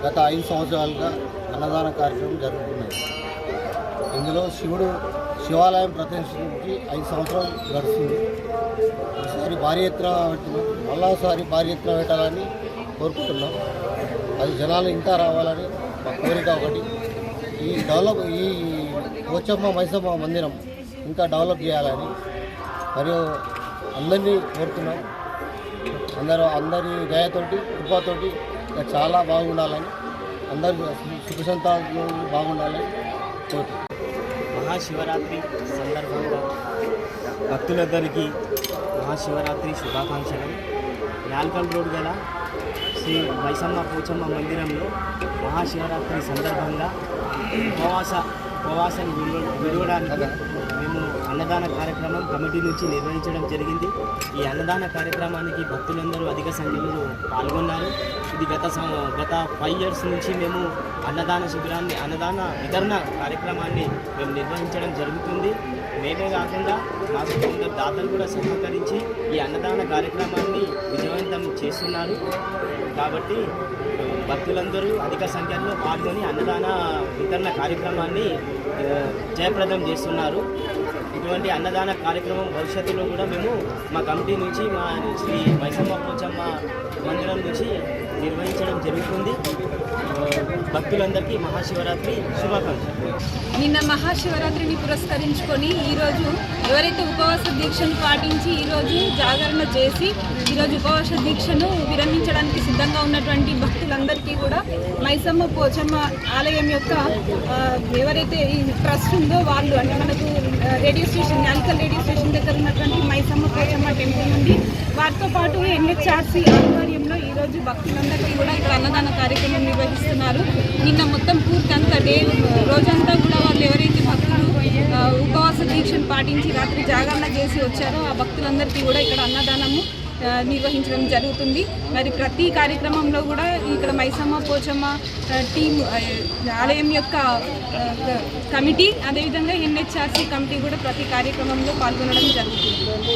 గత 5 సంవత్సరాలుగా అన్నదాన కార్యక్రమం జరుగుతున్నది. ఇందులో శివాలయం ప్రతిష్ఠించి 5 సంవత్సరాలు గడుస్తుంది. ఈసారి భారీ ఎత్తున పెట్టినాం, మళ్ళాసారి భారీ ఎత్తున పెట్టాలని కోరుకుంటున్నాం. అది జనాలు ఇంకా రావాలని మా కోరిక ఒకటి. ఈ పోచమ్మ మైసమ్మ మందిరం ఇంకా డెవలప్ చేయాలని మరియు అందరినీ కోరుతున్నాం. అందరి దయతోటి కృపతోటి చాలా బాగుండాలని, అందరి సుఖ సంతాలు బాగుండాలని కోరుతున్నాం. మహాశివరాత్రి సందర్భంగా భక్తులందరికీ మహాశివరాత్రి శుభాకాంక్షలు. యాల్కల్ రోడ్ గల శ్రీ మైసమ్మ పోచమ్మ మందిరంలో మహాశివరాత్రి సందర్భంగా ఉపవాసం విడవడానికి మేము అన్నదాన కార్యక్రమం కమిటీ నుంచి నిర్వహించడం జరిగింది. ఈ అన్నదాన కార్యక్రమానికి భక్తులందరూ అధిక సంఖ్యలో పాల్గొన్నారు. ఇది గత 5 years నుంచి మేము అన్నదాన వితరణ కార్యక్రమాన్ని మేము నిర్వహించడం జరుగుతుంది. మేమే కాకుండా మాకు కొందరు దాతలు కూడా సహకరించి ఈ అన్నదాన కార్యక్రమాన్ని విజయవంతం చేస్తున్నారు. కాబట్టి భక్తులందరూ అధిక సంఖ్యలో పాల్గొని అన్నదాన వితరణ కార్యక్రమాన్ని జయప్రదం చేస్తున్నారు. ఇటువంటి అన్నదాన కార్యక్రమం భవిష్యత్తులో కూడా మేము మా కమిటీ నుంచి మా శ్రీ మైసమ్మ పోచమ్మ మందిరం నుంచి నిర్వహించడం జరుగుతుంది. భక్తులందరికీ మహాశివరాత్రి శుభాకాంక్షలు. నిన్న మహాశివరాత్రిని పురస్కరించుకొని ఈరోజు ఎవరైతే ఉపవాస దీక్షను పాటించి ఈరోజు జాగరణ చేసి ఈరోజు ఉపవాస దీక్షను విరమించడానికి సిద్ధంగా ఉన్నటువంటి భక్తులందరికీ కూడా మైసమ్మ పోచమ్మ ఆలయం యొక్క ఎవరైతే ఈ ట్రస్ట్ ఉందో వాళ్ళు, అంటే మనకు radio station Yalkal radio station దగ్గర ఉన్నటువంటి మైసమ్మ పోచమ్మ టెంపుల్ నుండి వారితో పాటు NHRC ఆధ్వర్యంలో ఈరోజు భక్తులందరికీ కూడా ఇక్కడ అన్నదాన కార్యక్రమం నిర్వహిస్తున్నారు. నిన్న మొత్తం పూర్తి రోజంతా కూడా వాళ్ళు ఎవరైతే భక్తులు ఉపవాస దీక్షను పాటించి రాత్రి జాగరణ చేసి వచ్చారో ఆ భక్తులందరికీ కూడా ఇక్కడ అన్నదానము నిర్వహించడం జరుగుతుంది. మరి ప్రతి కార్యక్రమంలో కూడా ఇక్కడ మైసమ్మ పోచమ్మ టీం ఆలయం యొక్క కమిటీ, అదేవిధంగా NHRC కమిటీ కూడా ప్రతి కార్యక్రమంలో పాల్గొనడం జరుగుతుంది.